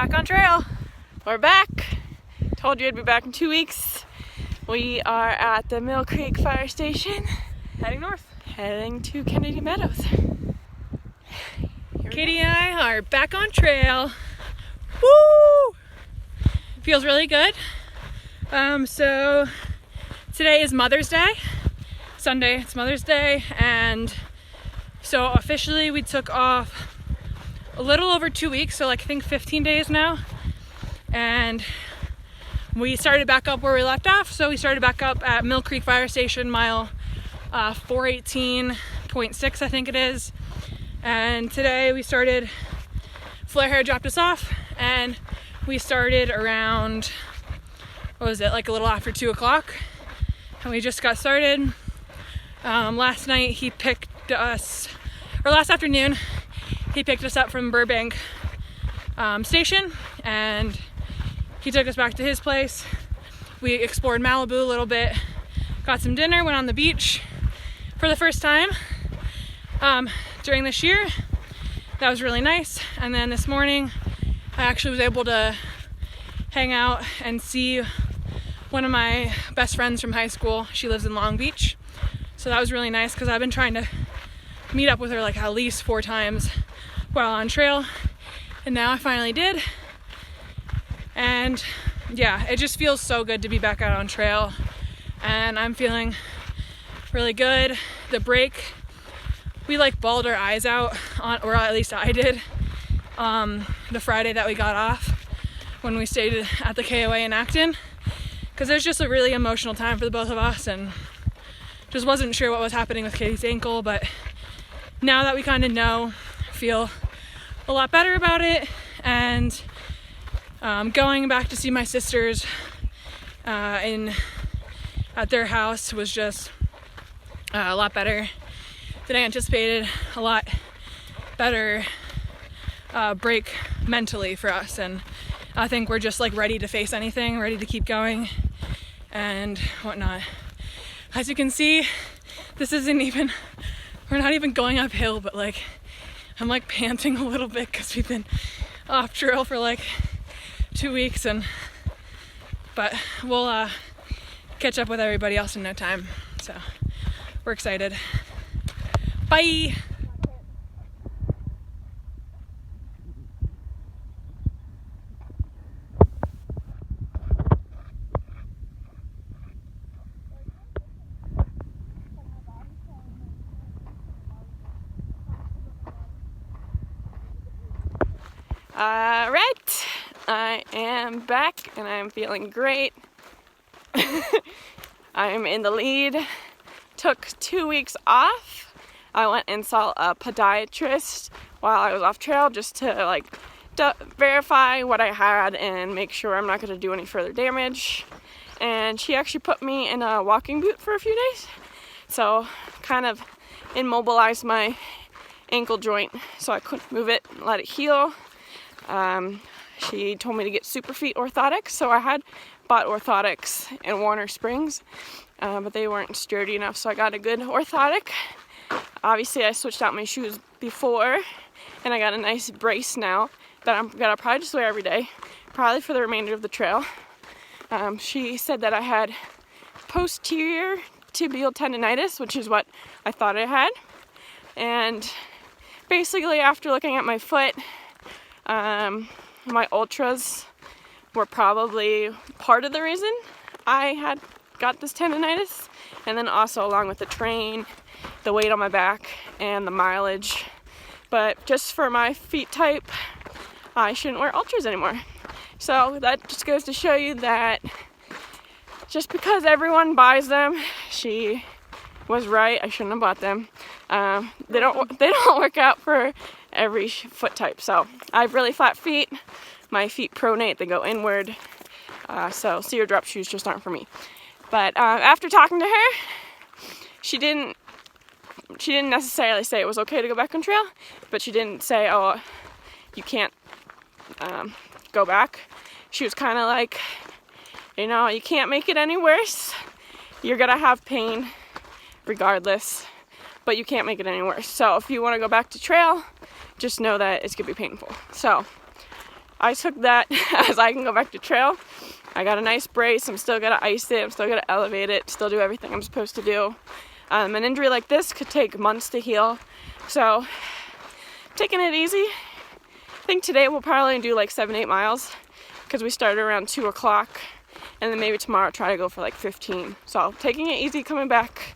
back on trail. We're back. Told you I'd be back in 2 weeks. We are at the Mill Creek Fire Station. Heading north. Heading to Kennedy Meadows. Katie and I are back on trail. Woo! Feels really good. So today is Mother's Day. Sunday, it's Mother's Day, and so officially we took off a little over 2 weeks, so like I think 15 days now, and we started back up where we left off. So we started back up at Mill Creek Fire Station, mile 418.6 I think it is, and today we started, Flare Hair dropped us off, and we started around, what was it, like a little after 2 o'clock, and we just got started. Last night he picked us, or last afternoon, he picked us up from Burbank station, and he took us back to his place. We explored Malibu a little bit, got some dinner, went on the beach for the first time during this year. That was really nice. And then this morning I actually was able to hang out and see one of my best friends from high school. She lives in Long Beach. So that was really nice because I've been trying to meet up with her like at least 4 times while on trail, and now I finally did. And yeah, it just feels so good to be back out on trail, and I'm feeling really good. The break, we like bawled our eyes out on, or at least I did, the Friday that we got off when we stayed at the KOA in Acton, because it was just a really emotional time for the both of us, and just wasn't sure what was happening with Katie's ankle. But now that we kind of know, feel a lot better about it, and going back to see my sisters at their house was just a lot better than I anticipated. A lot better break mentally for us, and I think we're just like ready to face anything, ready to keep going and whatnot. As you can see, this isn't even, we're not even going uphill, but like I'm like panting a little bit because we've been off trail for like 2 weeks, but we'll catch up with everybody else in no time. So we're excited. Bye. Alright, I am back and I'm feeling great. I'm in the lead. Took 2 weeks off. I went and saw a podiatrist while I was off trail just to like verify what I had and make sure I'm not going to do any further damage. And she actually put me in a walking boot for a few days, so kind of immobilized my ankle joint so I couldn't move it and let it heal. She told me to get Superfeet orthotics, so I had bought orthotics in Warner Springs, but they weren't sturdy enough, so I got a good orthotic. Obviously I switched out my shoes before, and I got a nice brace now that I'm gonna probably just wear every day, probably for the remainder of the trail. She said that I had posterior tibial tendonitis, which is what I thought I had, and basically after looking at my foot, my ultras were probably part of the reason I had got this tendonitis, and then also along with the terrain, the weight on my back, and the mileage. But just for my feet type, I shouldn't wear ultras anymore. So that just goes to show you that just because everyone buys them, she was right. I shouldn't have bought them. They don't work out for every foot type. So I have really flat feet. My feet pronate, they go inward. So sear drop shoes just aren't for me. But after talking to her, she didn't necessarily say it was okay to go back on trail, but she didn't say, oh, you can't go back. She was kind of like, you know, you can't make it any worse. You're gonna have pain regardless, but you can't make it any worse. So if you want to go back to trail, just know that it's gonna be painful. So I took that as I can go back to trail. I got a nice brace. I'm still gonna ice it. I'm still gonna elevate it. Still do everything I'm supposed to do. An injury like this could take months to heal. So, taking it easy. I think today we'll probably do like 7-8 miles because we started around 2 o'clock. And then maybe tomorrow try to go for like 15. So, taking it easy coming back.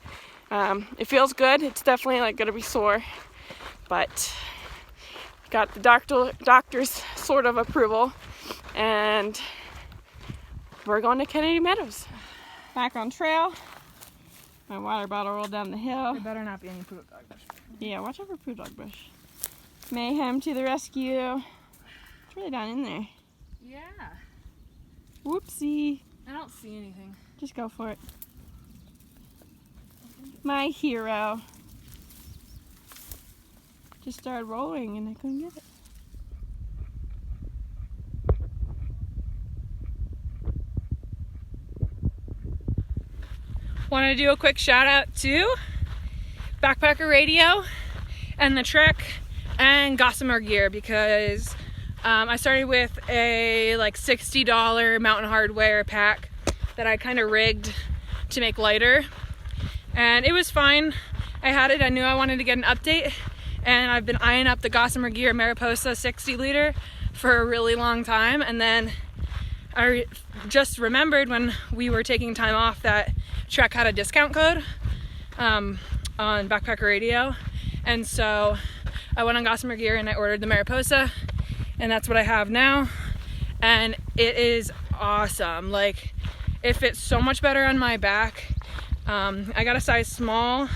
It feels good. It's definitely like gonna be sore. But got the doctor's sort of approval. And we're going to Kennedy Meadows. Back on trail. My water bottle rolled down the hill. There better not be any poodle dog bush. Yeah, watch out for poodle dog bush. Mayhem to the rescue. It's really down in there. Yeah. Whoopsie. I don't see anything. Just go for it. My hero. Just started rolling and I couldn't get it. Want to do a quick shout out to Backpacker Radio and the Trek and Gossamer gear because I started with a like $60 Mountain Hardwear pack that I kind of rigged to make lighter, and it was fine. I had it. I knew I wanted to get an update, and I've been eyeing up the Gossamer gear Mariposa 60 liter for a really long time, and then I just remembered when we were taking time off that Trek had a discount code on Backpacker Radio, and so I went on Gossamer Gear and I ordered the Mariposa, and that's what I have now, and it is awesome. Like, it fits so much better on my back. I got a size small,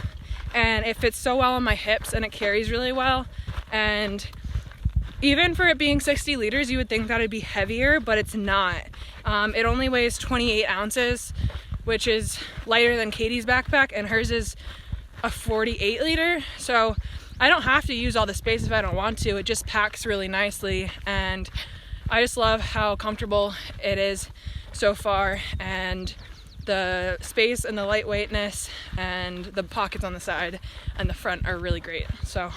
and it fits so well on my hips, and it carries really well. And even for it being 60 liters, you would think that it'd be heavier, but it's not. It only weighs 28 ounces, which is lighter than Katie's backpack, and hers is a 48 liter. So I don't have to use all the space if I don't want to. It just packs really nicely, and I just love how comfortable it is so far, and the space and the lightweightness and the pockets on the side and the front are really great. So,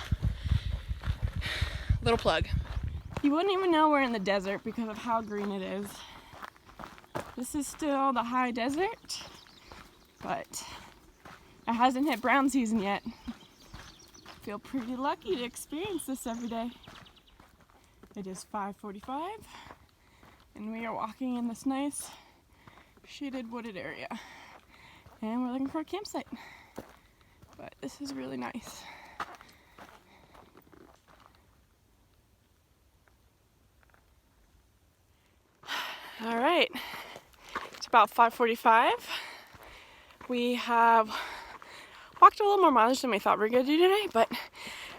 little plug. You wouldn't even know we're in the desert because of how green it is. This is still the high desert, but it hasn't hit brown season yet. Feel pretty lucky to experience this every day. It is 5:45 and we are walking in this nice shaded wooded area, and we're looking for a campsite, but this is really nice. All right, it's about 5:45. We have walked a little more mileage than we thought we were going to do today, but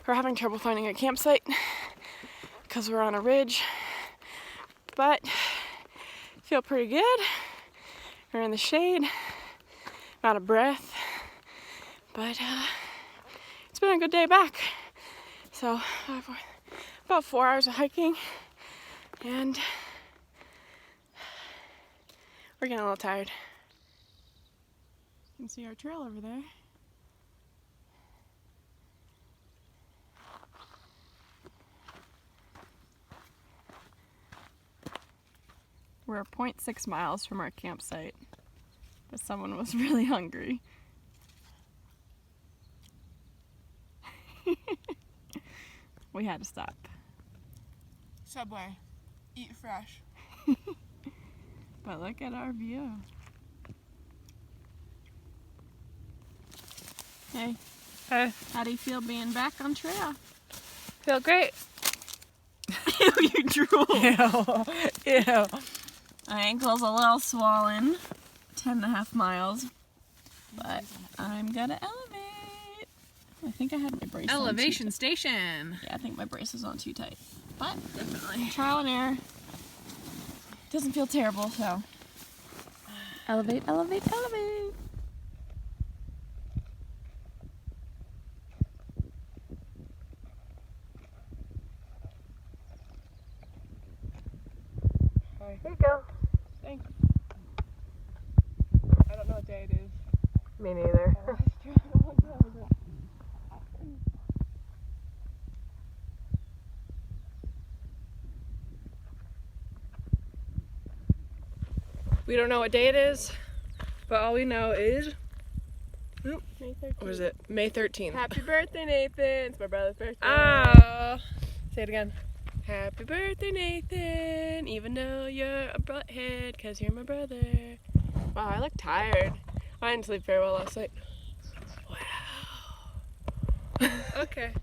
we're having trouble finding a campsite because we're on a ridge, but feel pretty good. We're in the shade, I'm out of breath, but it's been a good day back. So about 4 hours of hiking, and we're getting a little tired. You can see our trail over there. We're 0.6 miles from our campsite, but someone was really hungry. We had to stop. Subway. Eat fresh. But look at our view. Hey. Hey. How do you feel being back on trail? Feel great. You drool. Ew. Ew. My ankle's a little swollen, 10.5 miles, but I'm gonna elevate. I think I had my brace Elevation on station. Yeah, I think my brace is on too tight, but Definitely. trial and error. Doesn't feel terrible, so elevate, elevate, elevate. Here you go. Thanks. I don't know what day it is. Me neither. We don't know what day it is, but all we know is, May 13th. what is it? May 13th. Happy birthday, Nathan. It's my brother's birthday. Ah! Say it again. Happy birthday, Nathan. Even though you're a butthead, because you're my brother. Wow, I look tired. I didn't sleep very well last night. Wow. Okay.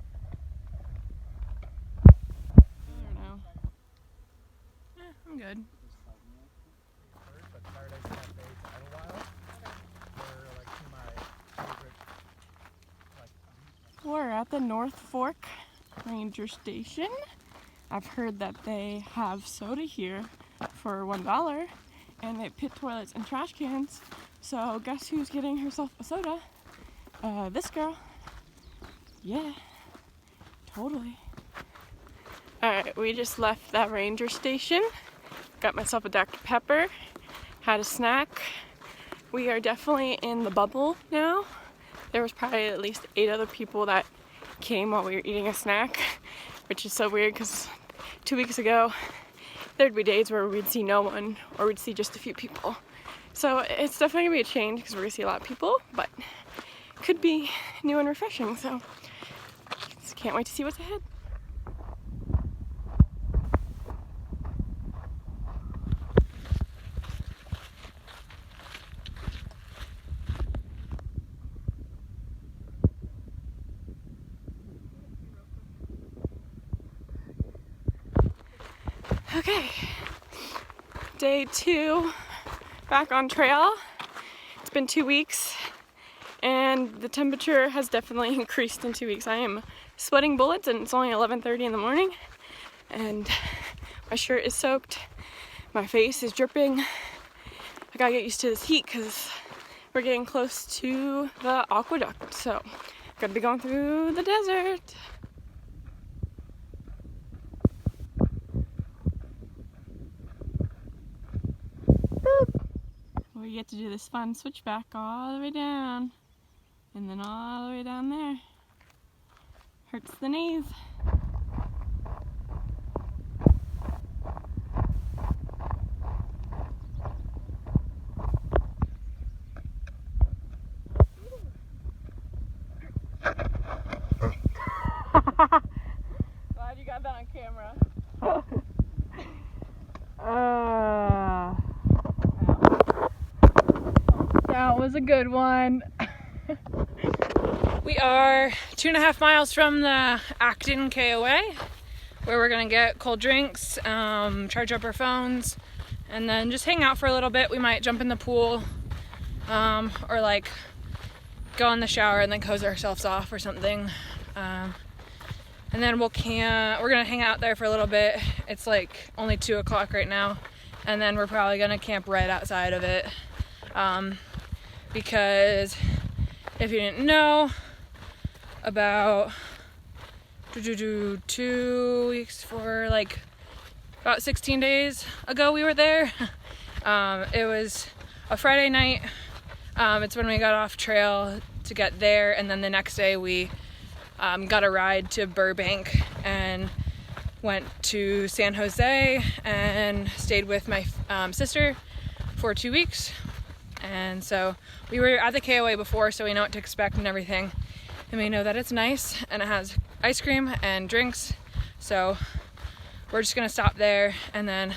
I don't know. I'm good. We're at the North Fork Ranger Station. I've heard that they have soda here for $1 and they pit toilets and trash cans. So guess who's getting herself a soda? This girl. Yeah, totally. Alright, we just left that ranger station. Got myself a Dr. Pepper, had a snack. We are definitely in the bubble now. There was probably at least 8 other people that came while we were eating a snack, which is so weird because 2 weeks ago there'd be days where we'd see no one or we'd see just a few people. So it's definitely gonna be a change because we're gonna see a lot of people, but could be new and refreshing. So just can't wait to see what's ahead. Okay, day 2, back on trail. It's been 2 weeks and the temperature has definitely increased in 2 weeks. I am sweating bullets and it's only 11:30 in the morning and my shirt is soaked, my face is dripping. I gotta get used to this heat because we're getting close to the aqueduct, so gotta be going through the desert. We get to do this fun switchback all the way down and then all the way down there. Hurts the knees. Glad you got that on camera. That was a good one. We are 2.5 miles from the Acton KOA, where we're gonna get cold drinks, charge up our phones, and then just hang out for a little bit. We might jump in the pool, or like go in the shower and then hose ourselves off or something. And then we're gonna hang out there for a little bit. It's like only 2 o'clock right now, and then we're probably gonna camp right outside of it. Because if you didn't know, about 2 weeks for like about 16 days ago we were there. It was a Friday night. It's when we got off trail to get there, and then the next day we got a ride to Burbank and went to San Jose and stayed with my sister for 2 weeks. And so we were at the KOA before, so we know what to expect and everything. And we know that it's nice and it has ice cream and drinks. So we're just gonna stop there and then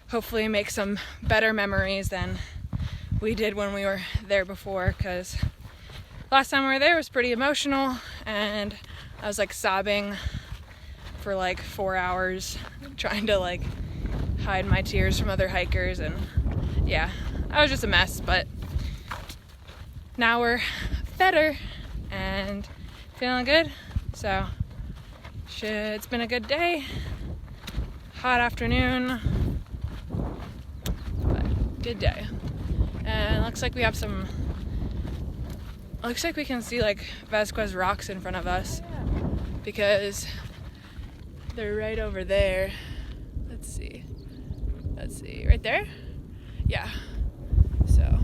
hopefully make some better memories than we did when we were there before, because last time we were there was pretty emotional and I was like sobbing for like 4 hours trying to like hide my tears from other hikers, and yeah, I was just a mess. But now we're better and feeling good, so it's been a good day, hot afternoon, but good day. And it looks like we have some, looks like we can see like Vasquez Rocks in front of us, because they're right over there. Let's see, right there? Yeah, so.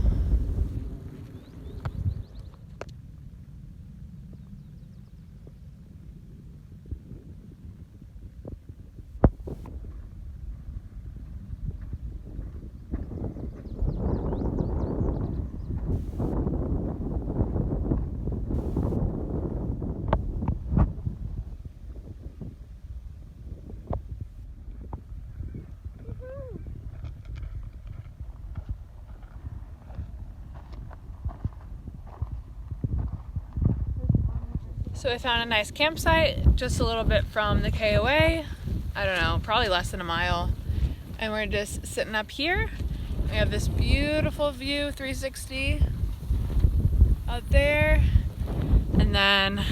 So I found a nice campsite just a little bit from the KOA. I don't know, probably less than a mile. And we're just sitting up here. We have this beautiful view, 360 out there. And then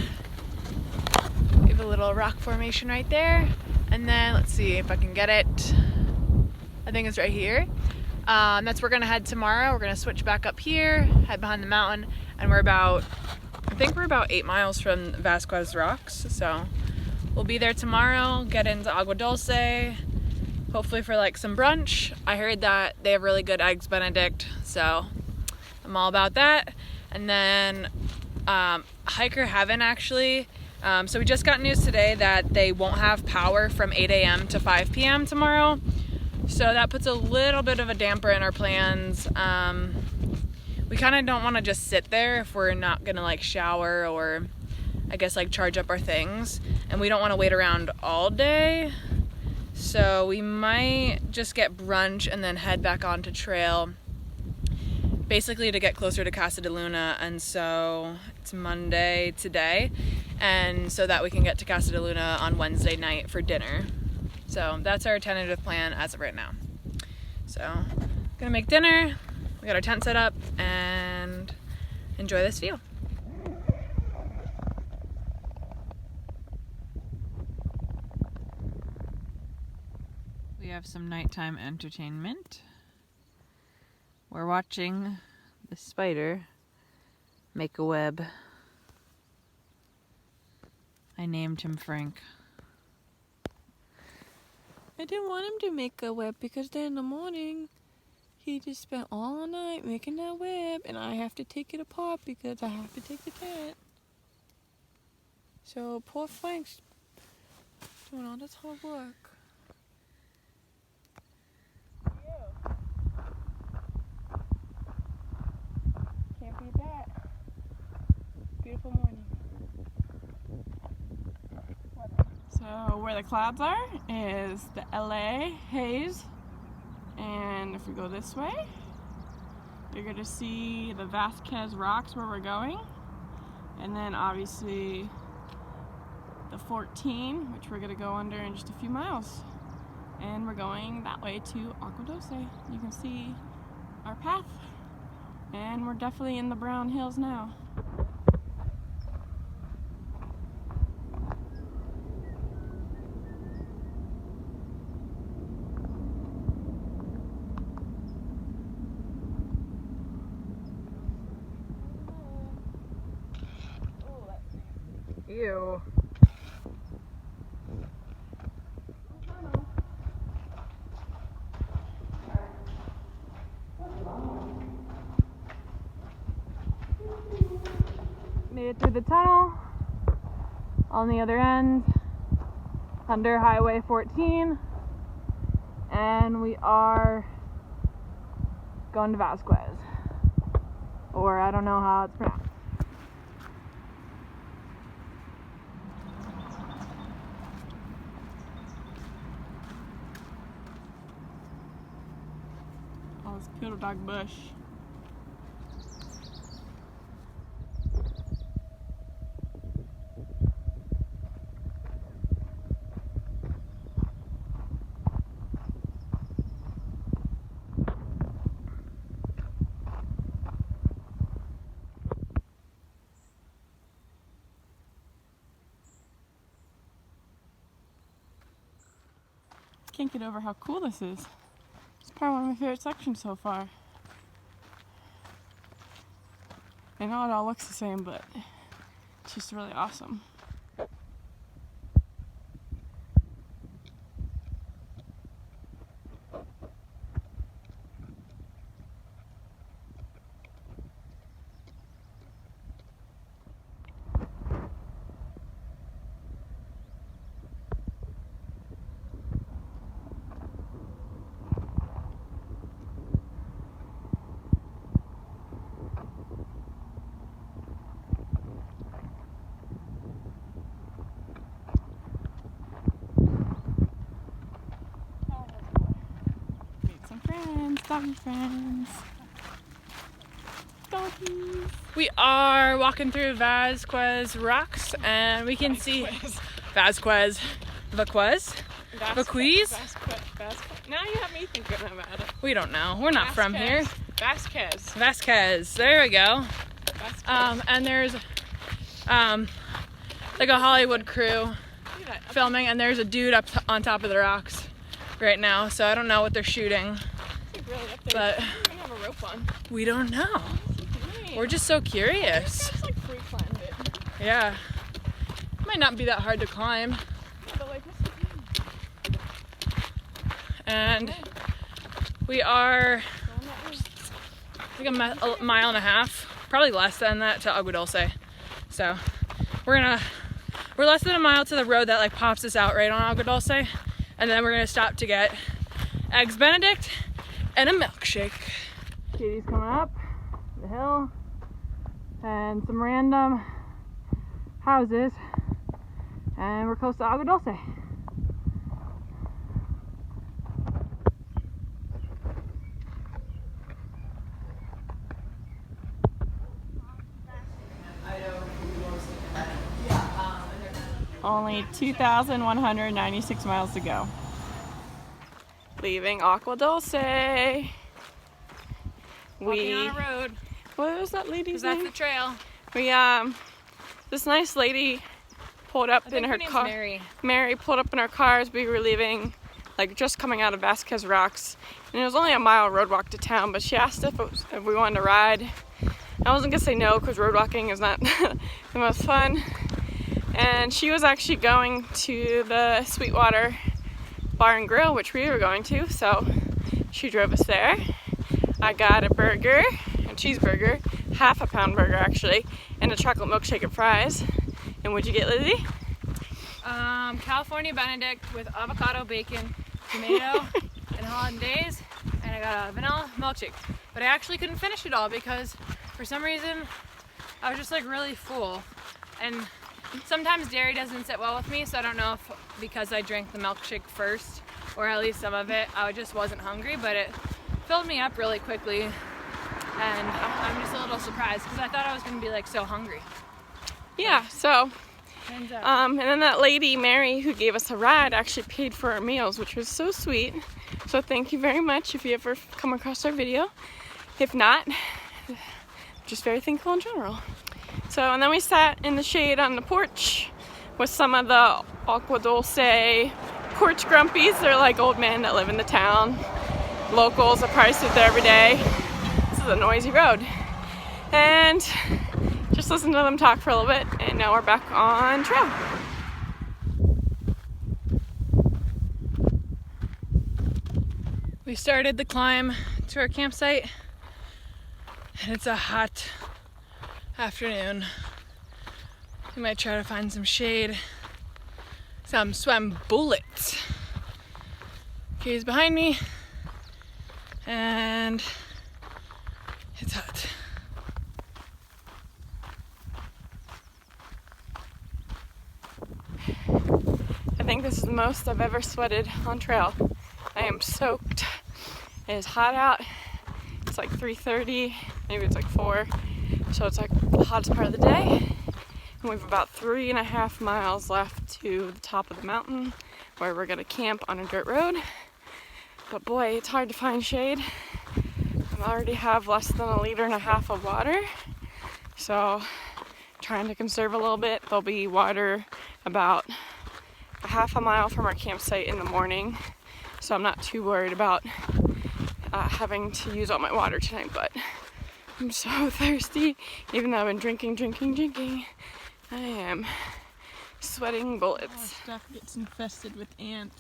we have a little rock formation right there. And then let's see if I can get it. I think it's right here. That's where we're gonna head tomorrow. We're gonna switch back up here, head behind the mountain, and I think we're about 8 miles from Vasquez Rocks. So we'll be there tomorrow, get into Agua Dulce, hopefully for like some brunch. I heard that they have really good eggs Benedict, so I'm all about that. And then hiker heaven actually. So we just got news today that they won't have power from 8 a.m. to 5 p.m. tomorrow. So that puts a little bit of a damper in our plans. We kind of don't want to just sit there if we're not gonna like shower or I guess like charge up our things, and we don't want to wait around all day. So we might just get brunch and then head back onto trail, basically to get closer to Casa de Luna. And so it's Monday today, and so that we can get to Casa de Luna on Wednesday night for dinner. So that's our tentative plan as of right now. So gonna make dinner, we got our tent set up, and enjoy this view. We have some nighttime entertainment. We're watching the spider make a web. I named him Frank. I didn't want him to make a web because then in the morning he just spent all night making that web, and I have to take it apart because I have to take the tent. So poor Frank's doing all this hard work. Can't beat that. Beautiful morning. So where the clouds are is the LA haze, and if we go this way, you're going to see the Vasquez Rocks where we're going, and then obviously the 14, which we're going to go under in just a few miles, and we're going that way to Agua Dulce. You can see our path, and we're definitely in the brown hills now. Ew. Made it through the tunnel. On the other end, under Highway 14, and we are going to Vasquez, or I don't know how it's pronounced. Oh, it's poodle dog bush. Can't get over how cool this is. It's probably one of my favorite sections so far. I know it all looks the same, but it's just really awesome. Doggy friends. donkeys. We are walking through Vasquez Rocks, and we can see Vasquez. Now you have me thinking about it. We don't know. We're not from here. Vasquez. There we go. And there's like a Hollywood crew filming, and there's a dude up on top of the rocks right now. So I don't know what they're shooting, but we have a rope on. we don't know. We're just so curious. It's like free climbed it. Yeah. It might not be that hard to climb. Yeah, but like, what's the plan? And we are like a mile and a half, probably less than that, to Agua Dulce. So we're less than a mile to the road that like pops us out right on Agua Dulce, and then we're gonna stop to get eggs Benedict and a milkshake. Katie's coming up the hill, and some random houses, and we're close to Agua Dulce. Only 2,196 miles to go. Leaving Agua Dulce. Walking on a road, What was that lady's because that's name? the trail. We this nice lady pulled up in her car. Mary pulled up in her car as we were leaving, like just coming out of Vasquez Rocks, and it was only a mile road walk to town. But she asked if we wanted to ride. I wasn't gonna say no because road walking is not the most fun. And she was actually going to the Sweetwater Bar and Grill, which we were going to, so she drove us there. I got a burger, a cheeseburger, half a pound burger actually, and a chocolate milkshake and fries. And what'd you get, Lizzy? California Benedict with avocado, bacon, tomato, and hollandaise, and I got a vanilla milkshake. But I actually couldn't finish it all because for some reason I was just like really full. And sometimes dairy doesn't sit well with me, so I don't know if because I drank the milkshake first, or at least some of it, I just wasn't hungry, but it filled me up really quickly, and I'm just a little surprised because I thought I was going to be like so hungry. Yeah, so, Turns out. and then that lady, Mary, who gave us a ride, actually paid for our meals, which was so sweet. So thank you very much if you ever come across our video. If not, just very thankful in general. So, and then we sat in the shade on the porch with some of the Agua Dulce porch grumpies. They're like old men that live in the town. Locals that probably sit there every day. This is a noisy road. And just listen to them talk for a little bit, and now we're back on trail. We started the climb to our campsite, and it's a hot afternoon. We might try to find some shade, some swim bullets. Katie's behind me, and it's hot. I think this is the most I've ever sweated on trail. I am soaked. It is hot out. It's like 3:30, maybe it's like 4. So it's like the hottest part of the day. And we have about 3.5 miles left to the top of the mountain where we're gonna camp on a dirt road. But boy, it's hard to find shade. I already have less than 1.5 liters of water. So trying to conserve a little bit. There'll be water about a half a mile from our campsite in the morning. So I'm not too worried about having to use all my water tonight, but I'm so thirsty. Even though I've been drinking, I am sweating bullets. Our stuff gets infested with ants.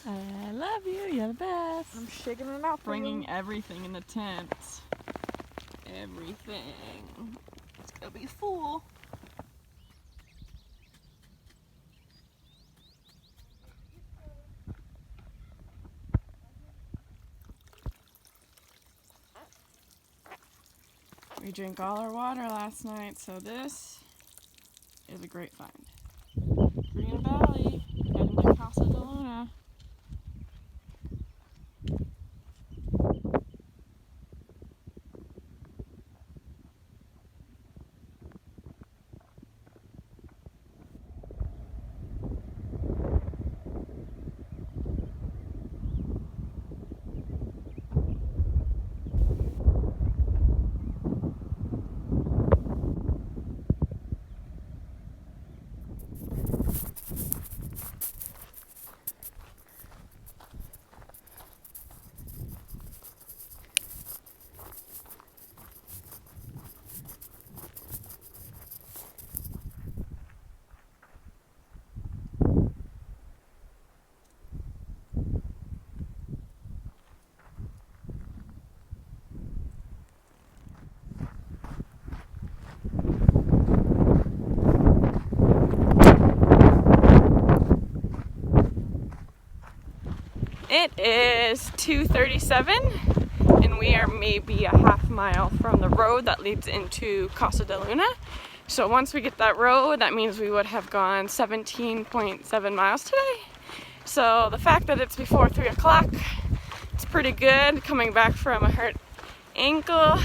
I love you, you're the best. I'm shaking it out, Bringing everything in the tent. Everything. It's gonna be full. We drank all our water last night, so this is a great find. Green Valley, heading to Casa de Luna. It is 2:37 and we are maybe a half mile from the road that leads into Casa de Luna. So once we get that road, that means we would have gone 17.7 miles today. So the fact that it's before 3 o'clock, it's pretty good. Coming back from a hurt ankle,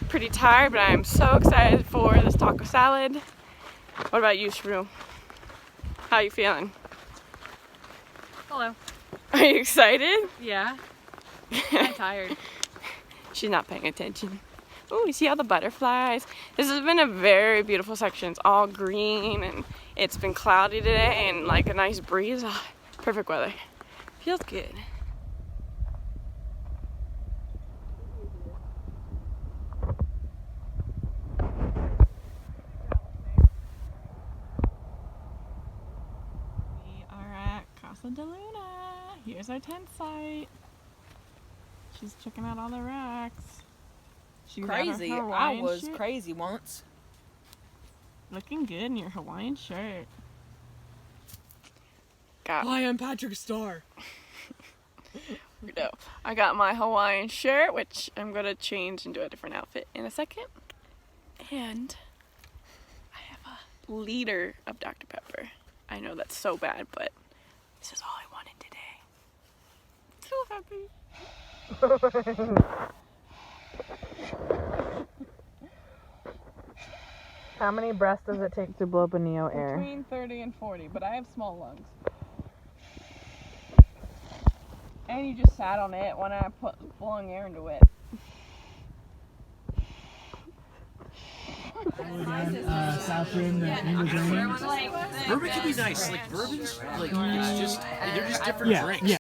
pretty tired, but I'm so excited for this taco salad. What about you, Shrew? How you feeling? Hello. Are you excited? Yeah. I'm tired. She's not paying attention. Oh, you see all the butterflies? This has been a very beautiful section. It's all green and it's been cloudy today and like a nice breeze. Oh, perfect weather. Feels good. We are at Casa de Luna. Here's our tent site. She's checking out all the racks. She got her Crazy. I Hawaiian was shirt. crazy once. Looking good in your Hawaiian shirt. I am Patrick Star. I got my Hawaiian shirt, which I'm gonna change into a different outfit in a second. And I have a liter of Dr. Pepper. I know that's so bad, but this is all I wanted today. So happy. How many breaths does it take to blow up a Neo Air? Between 30 and 40, but I have small lungs. And you just sat on it when I put blowing air into it. South Rim, the English Onion. Bourbon can be nice. Like bourbons, like it's just they're just different drinks. Yeah.